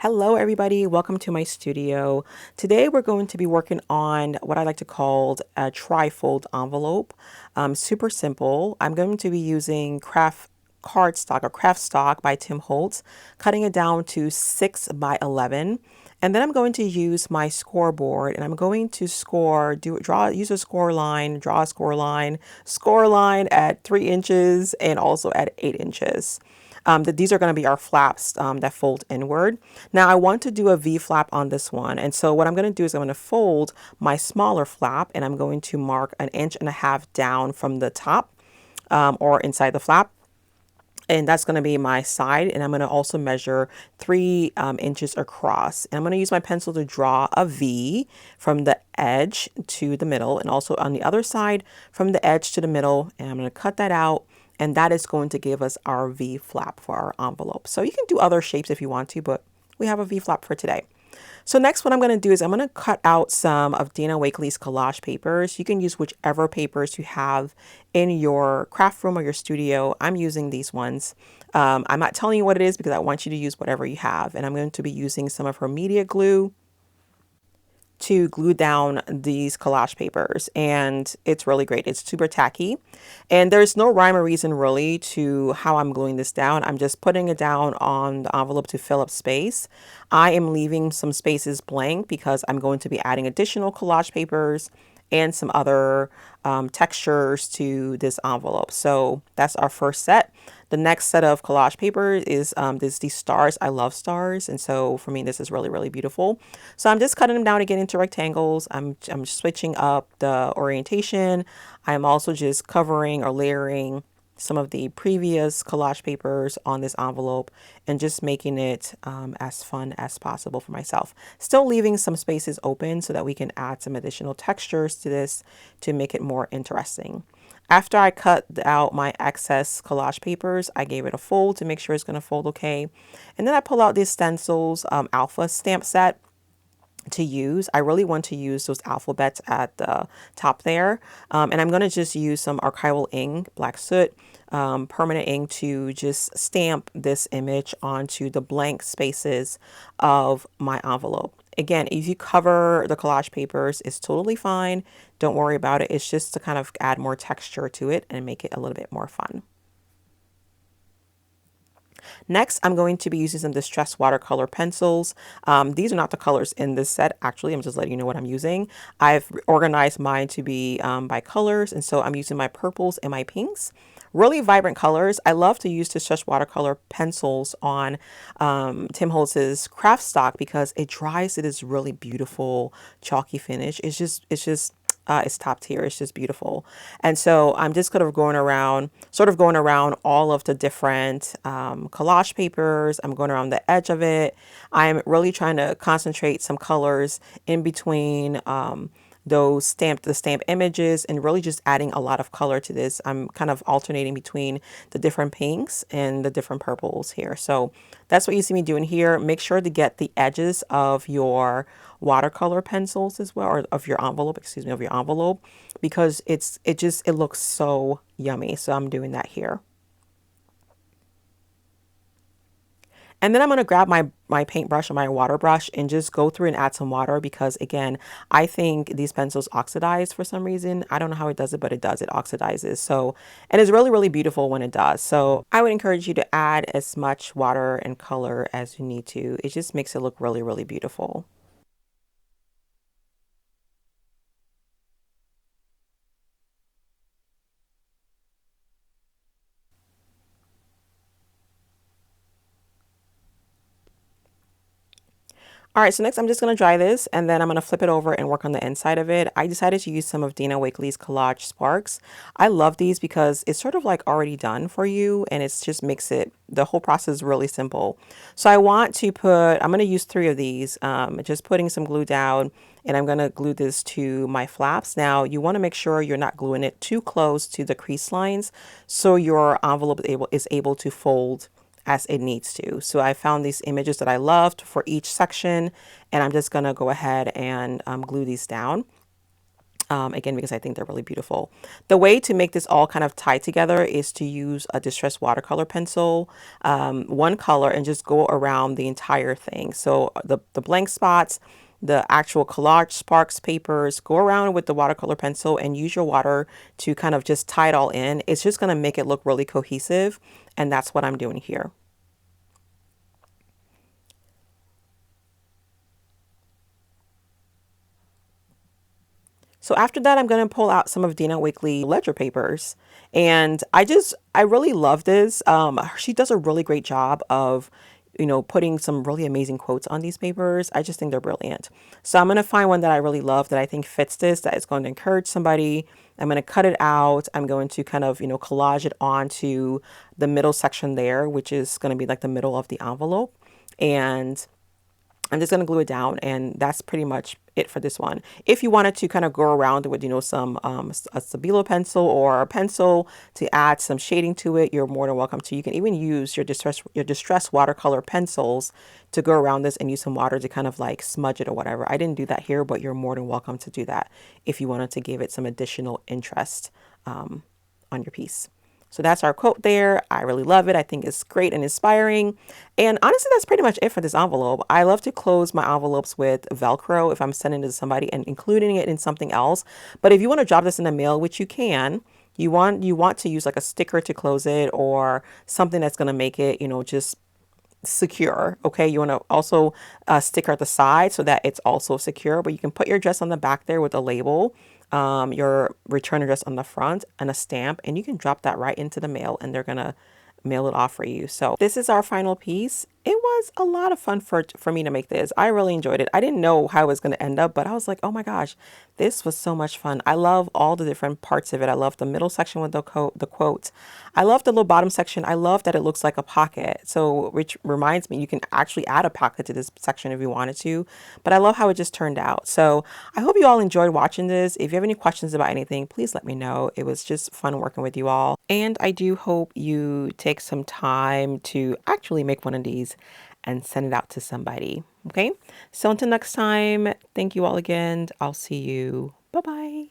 Hello everybody, welcome to my studio. Today we're going to be working on what I like to call a trifold envelope. Super simple. I'm going to be using craft cardstock or craft stock by Tim Holtz, cutting it down to 6 by 11. And then I'm going to use my scoreboard and I'm going to use a score line, draw a score line at 3 inches and also at 8 inches. These are going to be our flaps that fold inward. Now I want to do a V flap on this one. And so what I'm going to do is I'm going to fold my smaller flap and I'm going to mark 1.5 inches down from the top or inside the flap. And that's going to be my side. And I'm going to also measure 3 inches across. And I'm going to use my pencil to draw a V from the edge to the middle. And also on the other side from the edge to the middle. And I'm going to cut that out. And that is going to give us our V flap for our envelope. So you can do other shapes if you want to, but we have a V flap for today. So next what I'm going to do is I'm going to cut out some of Dina Wakley's collage papers. You can use whichever papers you have in your craft room or your studio. I'm using these ones. I'm not telling you what it is because I want you to use whatever you have. And I'm going to be using some of her media glue to glue down these collage papers, and it's really great. It's super tacky and there's no rhyme or reason really to how I'm gluing this down. I'm just putting it down on the envelope to fill up space. I am leaving some spaces blank because I'm going to be adding additional collage papers and some other textures to this envelope. So that's our first set. The next set of collage paper is these stars. I love stars. And so for me, this is really, really beautiful. So I'm just cutting them down to get into rectangles. I'm switching up the orientation. I'm also just covering or layering some of the previous collage papers on this envelope and just making it as fun as possible for myself. Still leaving some spaces open so that we can add some additional textures to this to make it more interesting. After I cut out my excess collage papers, I gave it a fold to make sure it's going to fold okay. And then I pull out the stencils alpha stamp set to use. I really want to use those alphabets at the top there. And I'm going to just use some archival ink, black soot, permanent ink to just stamp this image onto the blank spaces of my envelope. Again, if you cover the collage papers, it's totally fine. Don't worry about it. It's just to kind of add more texture to it and make it a little bit more fun. Next, I'm going to be using some distressed watercolor pencils. These are not the colors in this set. Actually, I'm just letting you know what I'm using. I've organized mine to be by colors. And so I'm using my purples and my pinks. Really vibrant colors. I love to use distressed watercolor pencils on Tim Holtz's craft stock because it dries. It is really beautiful, chalky finish. It's top tier. It's just beautiful. And so I'm just sort of going around all of the different collage papers. I'm going around the edge of it. I'm really trying to concentrate some colors in between the stamp images and really just adding a lot of color to this. I'm kind of alternating between the different pinks and the different purples here. So that's what you see me doing here. Make sure to get the edges of your watercolor pencils as well, or of your envelope, because it looks so yummy. So I'm doing that here. And then I'm going to grab my paintbrush or my water brush and just go through and add some water because, again, I think these pencils oxidize for some reason. I don't know how it does it, but it does. It oxidizes. So, and it's really, really beautiful when it does. So I would encourage you to add as much water and color as you need to. It just makes it look really, really beautiful. All right, so next I'm just going to dry this and then I'm going to flip it over and work on the inside of it. I decided to use some of Dina Wakley's Collage Sparks. I love these because it's sort of like already done for you and it's just makes it, the whole process is really simple. So I'm going to use 3 of these, just putting some glue down and I'm going to glue this to my flaps. Now you want to make sure you're not gluing it too close to the crease lines so your envelope is able to fold as it needs to. So I found these images that I loved for each section and I'm just gonna go ahead and glue these down. again, because I think they're really beautiful. The way to make this all kind of tie together is to use a distressed watercolor pencil, one color, and just go around the entire thing. So the blank spots, the actual collage sparks papers, go around with the watercolor pencil and use your water to kind of just tie it all in. It's just going to make it look really cohesive. And that's what I'm doing here. So after that, I'm going to pull out some of Dina Wakley ledger papers. And I really love this. She does a really great job of, putting some really amazing quotes on these papers. I just think they're brilliant. So I'm going to find one that I really love that I think fits this, that is going to encourage somebody. I'm going to cut it out. I'm going to kind of, collage it onto the middle section there, which is going to be like the middle of the envelope. And I'm just going to glue it down, and that's pretty much it for this one. If you wanted to kind of go around with, some a Stabilo pencil or a pencil to add some shading to it, you're more than welcome to. You can even use your distress watercolor pencils to go around this and use some water to kind of like smudge it or whatever. I didn't do that here, but you're more than welcome to do that if you wanted to give it some additional interest on your piece. So that's our quote there. I really love it. I think it's great and inspiring. And honestly, that's pretty much it for this envelope. I love to close my envelopes with Velcro if I'm sending it to somebody and including it in something else. But if you want to drop this in the mail, which you can, you want to use like a sticker to close it or something that's going to make it, just secure. Okay, you want to also sticker at the side so that it's also secure, but you can put your address on the back there with a label, your return address on the front, and a stamp, and you can drop that right into the mail and they're gonna mail it off for you. So this is our final piece. It was a lot of fun for me to make this. I really enjoyed it. I didn't know how it was going to end up, but I was like, oh my gosh, this was so much fun. I love all the different parts of it. I love the middle section with the quotes. I love the little bottom section. I love that it looks like a pocket. So, which reminds me, you can actually add a pocket to this section if you wanted to, but I love how it just turned out. So I hope you all enjoyed watching this. If you have any questions about anything, please let me know. It was just fun working with you all. And I do hope you take some time to actually make one of these and send it out to somebody. Okay. So until next time, thank you all again. I'll see you. Bye-bye.